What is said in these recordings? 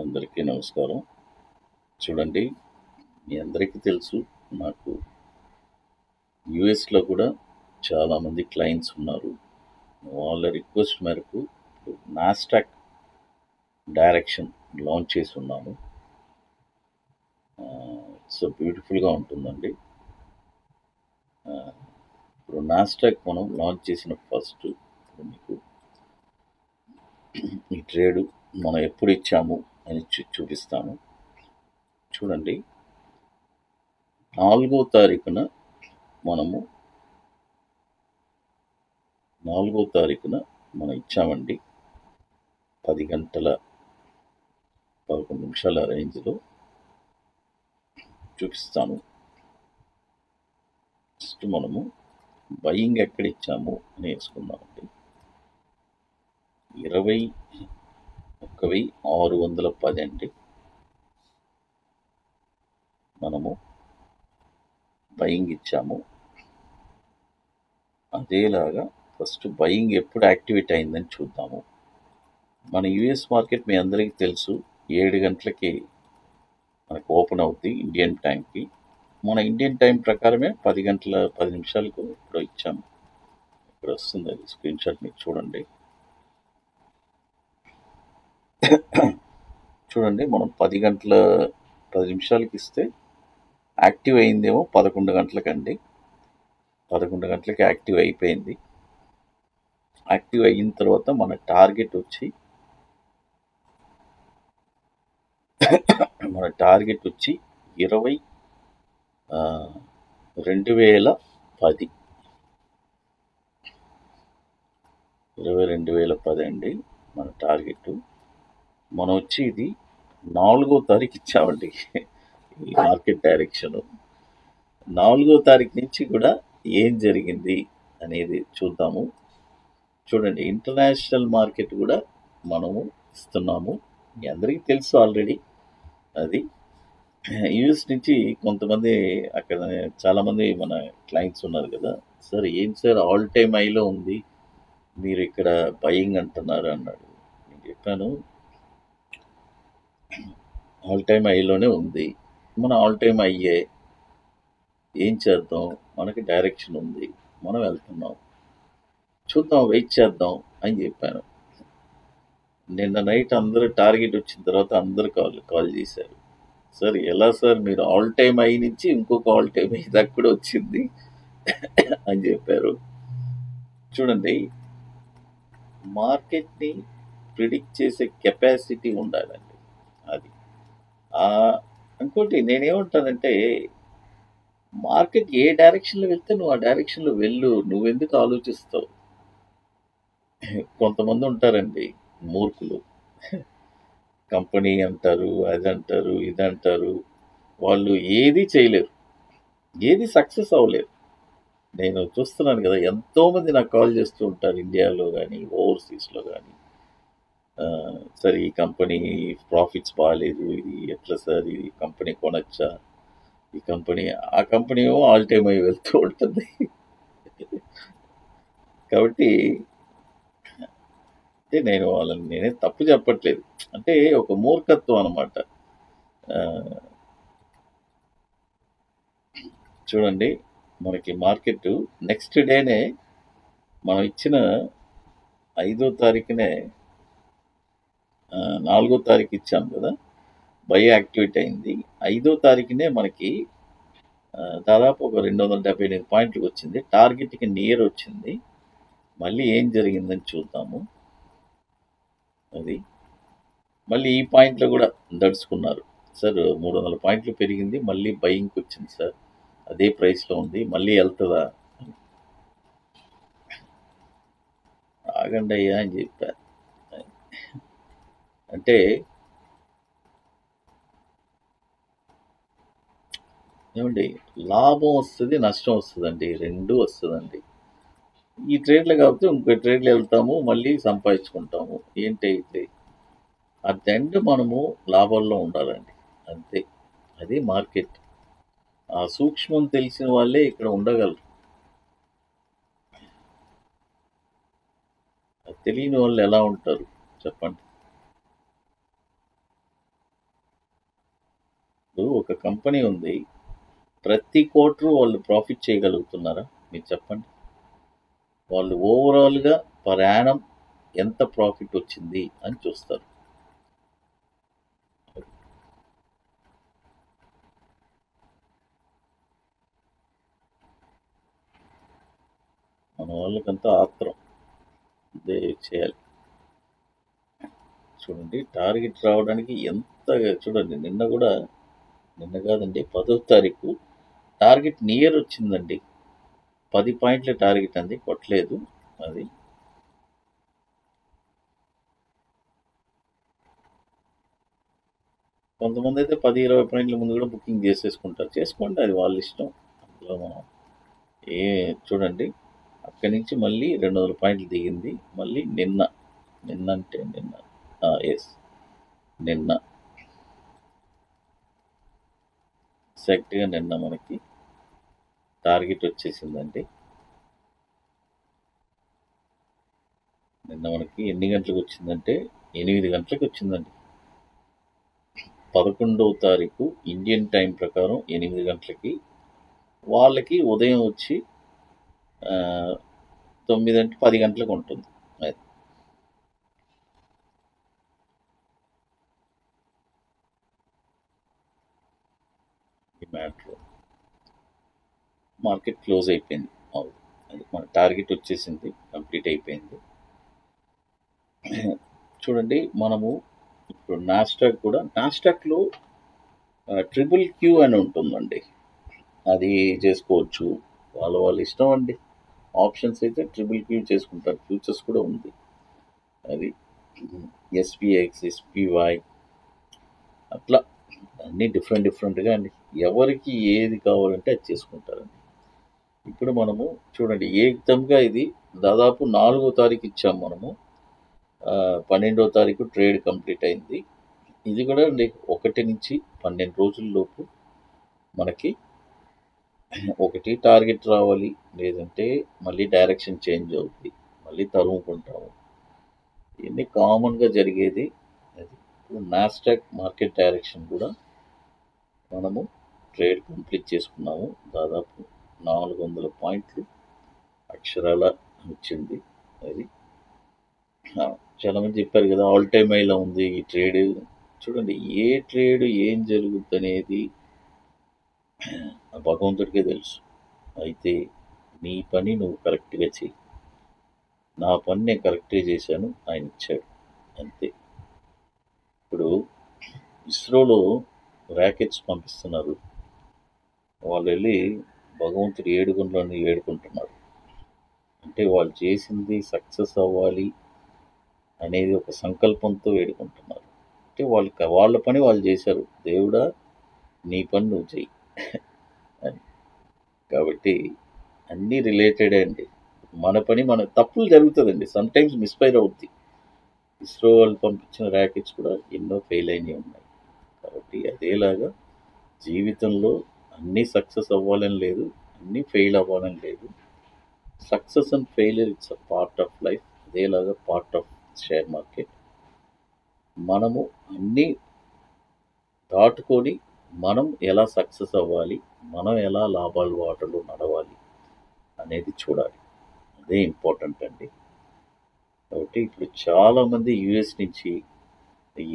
అందరికీ నమస్కారం. చూడండి, మీ అందరికీ తెలుసు నాకు యూఎస్‌లో కూడా చాలామంది క్లయింట్స్ ఉన్నారు. వాళ్ళ రిక్వెస్ట్ మేరకు ఇప్పుడు నాస్డాక్ డైరెక్షన్ లాంచ్ చేసి ఉన్నాము. సో బ్యూటిఫుల్‌గా ఉంటుందండి. ఇప్పుడు నాస్డాక్ మనం లాంచ్ చేసిన ఫస్ట్ ఇప్పుడు మీకు ఈ ట్రేడ్ మనం ఎప్పుడు ఇచ్చాము అని చూపిస్తాను. చూడండి, 4వ తారీఖున మనము 4వ తారీఖున మనం ఇచ్చామండి. 10 గంటల 11 నిమిషాల రేంజ్‌లో చూపిస్తాను. ఫస్ట్ మనము బయింగ్ ఎక్కడ ఇచ్చాము అని వేసుకుందామండి. 21,610 అండి. మనము బయింగ్ ఇచ్చాము. అదేలాగా ఫస్ట్ బయింగ్ ఎప్పుడు యాక్టివేట్ అయిందని చూద్దాము. మన యుఎస్ మార్కెట్ మీ అందరికీ తెలుసు 7 గంటలకి మనకు ఓపెన్ అవుద్ది ఇండియన్ టైంకి. మన ఇండియన్ టైం ప్రకారమే 10 గంటల 10 నిమిషాలకు ఇప్పుడు ఇచ్చాము. ఇక్కడ వస్తుంది అది స్క్రీన్ షాట్ మీకు చూడండి. చూడండి, మనం 10 గంటల 10 నిమిషాలకి ఇస్తే యాక్టివ్ అయిందేమో 11 గంటలకండి. 11 గంటలకి యాక్టివ్ అయిపోయింది. యాక్టివ్ అయిన తర్వాత మన టార్గెట్ వచ్చి 22,010 22,010 అండి మన టార్గెట్. మనం వచ్చి ఇది 4వ తారీఖు ఇచ్చామండి ఈ మార్కెట్ డైరెక్షన్. 4వ తారీఖు నుంచి కూడా ఏం జరిగింది అనేది చూద్దాము. చూడండి, ఇంటర్నేషనల్ మార్కెట్ కూడా మనము ఇస్తున్నాము. మీ అందరికీ తెలుసు ఆల్రెడీ. అది యూఎస్ నుంచి కొంతమంది అక్కడ చాలామంది మన క్లయింట్స్ ఉన్నారు కదా, సార్ ఏంటి సార్ ఆల్ టైమ్ హైలో ఉంది, మీరు ఇక్కడ బయింగ్ అంటున్నారు అన్నాడు. నేను చెప్పాను, ఆల్ టైమ్ హైలోనే ఉంది, మన ఆల్ టైమ్ హైయే, ఏం చేద్దాం, మనకి డైరెక్షన్ ఉంది, మనం వెళ్తున్నాం, చూద్దాం, వెయిట్ చేద్దాం అని చెప్పాను. నిన్న నైట్ అందరూ టార్గెట్ వచ్చిన తర్వాత అందరూ కాల్ చేశారు, సార్ ఎలా సార్ మీరు ఆల్ టైమ్ హై నుంచి ఇంకొక ఆల్ టైమ్ హై దాకా కూడా వచ్చింది అని చెప్పారు. చూడండి, మార్కెట్ని ప్రిడిక్ట్ చేసే కెపాసిటీ ఉండాలండి. అది ఇంకోటి నేనేమంటానంటే, మార్కెట్ ఏ డైరెక్షన్లో వెళ్తే నువ్వు ఆ డైరెక్షన్లో వెళ్ళు, నువ్వెందుకు ఆలోచిస్తావు. కొంతమంది ఉంటారండి మూర్ఖులు, కంపెనీ అంటారు, అది అంటారు, ఇది అంటారు, వాళ్ళు ఏది చేయలేరు, ఏది సక్సెస్ అవ్వలేరు. నేను చూస్తున్నాను కదా, ఎంతోమంది నాకు కాల్ చేస్తూ ఉంటారు ఇండియాలో కానీ ఓవర్సీస్లో కానీ, సార్ ఈ కంపెనీ ప్రాఫిట్స్ బాగాలేదు, ఇది ఎట్లా సార్, ఇది కంపెనీ కొనొచ్చా, ఈ కంపెనీ, ఆ కంపెనీ ఏమో ఆల్ టైమ్ అయి వెళ్తూ ఉంటుంది. కాబట్టి అంటే నేను వాళ్ళని నేనేం తప్పు చెప్పట్లేదు, అంటే ఒక మూర్ఖత్వం అనమాట. చూడండి, మనకి మార్కెట్ నెక్స్ట్ డేనే మనం ఇచ్చిన 5వ తారీఖునే 4వ తారీఖు ఇచ్చాం కదా, బై యాక్టివేట్ అయింది. 5వ తారీఖునే మనకి దాదాపు ఒక 278 పాయింట్లకు వచ్చింది, టార్గెట్కి నియర్ వచ్చింది. మళ్ళీ ఏం జరిగిందని చూద్దాము. అది మళ్ళీ ఈ పాయింట్లో కూడా దడుచుకున్నారు, సార్ 300 పాయింట్లు పెరిగింది, మళ్ళీ బయింగ్కి వచ్చింది సార్, అదే ప్రైస్లో ఉంది, మళ్ళీ వెళ్తుందా, ఆగండి అయ్యా అని చెప్పారు. అంటే ఏమండి, లాభం వస్తుంది, నష్టం వస్తుందండి, రెండూ వస్తుందండి. ఈ ట్రేడ్లో కాకపోతే ఇంకో ట్రేడ్లో వెళ్తాము, మళ్ళీ సంపాదించుకుంటాము. ఏంటైతే అట్ ద ఎండ్ మనము లాభాల్లో ఉండాలండి, అంతే. అది మార్కెట్. ఆ సూక్ష్మం తెలిసిన వాళ్ళే ఇక్కడ ఉండగలరు, తెలియని వాళ్ళు ఎలా ఉంటారు చెప్పండి. ఒక కంపెనీ ఉంది. ప్రతి క్వార్టర్ వాళ్ళు ప్రాఫిట్ చేయగలుగుతున్నారా? మీరు చెప్పండి. వాళ్ళు ఓవరాల్‌గా పర్ యానమ్ ఎంత ప్రాఫిట్ వచ్చింది అని చూస్తారు. మన వాళ్ళకంతా ఆత్రం. ఇదే చేయాలి. చూడండి టార్గెట్ రావడానికి చూడండి నిన్న కాదండి 10వ తారీఖు టార్గెట్ నియర్ వచ్చిందండి. 10 పాయింట్ల టార్గెట్ అంది కొట్టలేదు అది. కొంతమంది అయితే 10-20 పాయింట్ల ముందు కూడా బుకింగ్ చేసేసుకుంటారు. చేసుకోండి, అది వాళ్ళ ఇష్టం. అందులో మనం ఏ చూడండి అక్కడి నుంచి మళ్ళీ 200 పాయింట్లు దిగింది. మళ్ళీ నిన్న ఎస్ నిన్న ఎగ్జాక్ట్గా నిన్న మనకి టార్గెట్ వచ్చేసిందండి. నిన్న మనకి ఎన్ని గంటలకు వచ్చిందంటే 8 గంటలకు వచ్చిందండి. 11వ తారీఖు ఇండియన్ టైం ప్రకారం 8 గంటలకి. వాళ్ళకి ఉదయం వచ్చి 9 అంటే 10 గంటలకు ఉంటుంది. అది ఈ మ్యాటర్. మార్కెట్ క్లోజ్ అయిపోయింది. అవును, అది మన టార్గెట్ వచ్చేసింది, కంప్లీట్ అయిపోయింది. చూడండి మనము ఇప్పుడు నాస్టాక్లో ట్రిపుల్ క్యూ అని ఉంటుందండి. అది చేసుకోవచ్చు, వాళ్ళ ఇష్టం అండి. ఆప్షన్స్ అయితే ట్రిపుల్ క్యూ చేసుకుంటారు, ఫ్యూచర్స్ కూడా ఉంది. అది ఎస్పీఎక్స్, ఎస్పీవై అట్లా అన్నీ డిఫరెంట్గా అండి. ఎవరికి ఏది కావాలంటే అది చేసుకుంటారండి. ఇప్పుడు మనము చూడండి ఏకదంగా ఇది దాదాపు 4వ తారీఖు ఇచ్చాము మనము. 12వ తారీఖు ట్రేడ్ కంప్లీట్ అయింది. ఇది కూడా అండి 1 నుంచి 12 రోజుల్లోపు మనకి ఒకటి టార్గెట్ రావాలి, లేదంటే మళ్ళీ డైరెక్షన్ చేంజ్ అవుతుంది, మళ్ళీ తరుముకుంటాము. ఇవన్నీ కామన్గా జరిగేది. అది ఇప్పుడు నాస్డాక్ మార్కెట్ డైరెక్షన్ కూడా మనము ట్రేడ్ కంప్లీట్ చేసుకున్నాము. దాదాపు 400 పాయింట్లు అక్షరాల వచ్చింది. అది చాలా మంది చెప్పారు కదా ఆల్ టైమ్ హైలో ఉంది ఈ ట్రేడ్. చూడండి ఏ ట్రేడ్ ఏం జరుగుతుంది అనేది భగవంతుడికే తెలుసు. అయితే నీ పని నువ్వు కరెక్ట్గా చెయ్యి. నా పని నేను కరెక్ట్గా చేశాను, ఆయన ఇచ్చాడు, అంతే. ఇప్పుడు ఇస్రోలో ర్యాకెట్స్ పంపిస్తున్నారు. వాళ్ళు వెళ్ళి భగవంతుడు ఏడుగుండ్లని ఏడుకుంటున్నారు. అంటే వాళ్ళు చేసింది సక్సెస్ అవ్వాలి అనేది ఒక సంకల్పంతో వేడుకుంటున్నారు. అంటే వాళ్ళ పని వాళ్ళు చేశారు. దేవుడా నీ పని నువ్వు చెయ్యి అని. కాబట్టి అన్నీ రిలేటెడే అండి. మన పని తప్పులు జరుగుతుందండి, సమ్టైమ్స్ మిస్ఫైర్ అవుద్ది. ఇస్రో వాళ్ళు పంపించిన ర్యాకెట్స్ కూడా ఎన్నో ఫెయిల్ అయినవి ఉన్నాయి. కాబట్టి అదేలాగా జీవితంలో అన్నీ సక్సెస్ అవ్వాలని లేదు, అన్నీ ఫెయిల్ అవ్వాలని లేదు. Success and failure it's a part of life. అదేలాగా పార్ట్ ఆఫ్ షేర్ మార్కెట్. మనము అన్నీ దాటుకొని మనం ఎలా సక్సెస్ అవ్వాలి, మనం ఎలా లాభాలు వాటలు నడవాలి అనేది చూడాలి. అదే ఇంపార్టెంట్ అండి. కాబట్టి ఇప్పుడు చాలామంది యూఎస్ నుంచి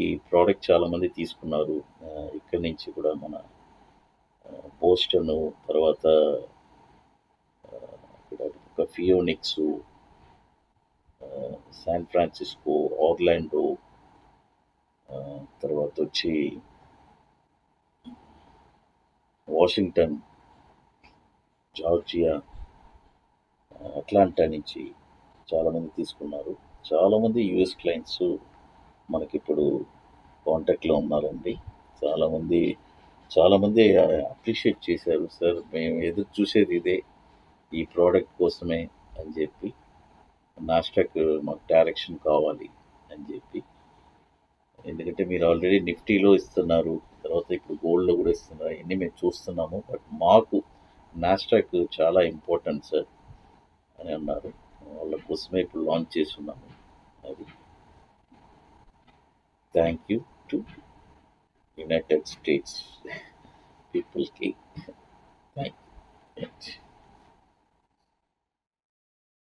ఈ ప్రోడక్ట్ చాలామంది తీసుకున్నారు. ఇక్కడి నుంచి కూడా మన బోస్టను, తర్వాత ఒక ఫియోనిక్స్, శాన్ ఫ్రాన్సిస్కో, ఆర్లాండో, తర్వాత వచ్చి వాషింగ్టన్, జార్జియా, అట్లాంటా నుంచి చాలామంది తీసుకున్నారు. చాలామంది యూఎస్ క్లయింట్స్ మనకిప్పుడు కాంటాక్ట్లో ఉన్నారండి. చాలామంది అప్రిషియేట్ చేశారు. సార్ మేము ఎదురు చూసేది ఇదే, ఈ ప్రోడక్ట్ కోసమే అని చెప్పి. నాస్డాక్ మాకు డైరెక్షన్ కావాలి అని చెప్పి. ఎందుకంటే మీరు ఆల్రెడీ నిఫ్టీలో ఇస్తున్నారు, తర్వాత ఇప్పుడు గోల్డ్లో కూడా ఇస్తున్నారు, ఇవన్నీ మేము చూస్తున్నాము. బట్ మాకు నాస్డాక్ చాలా ఇంపార్టెంట్ సార్ అని అన్నారు. వాళ్ళ కోసమే ఇప్పుడు లాంచ్ చేస్తున్నాము. అది thank you to United states. పీపుల్కి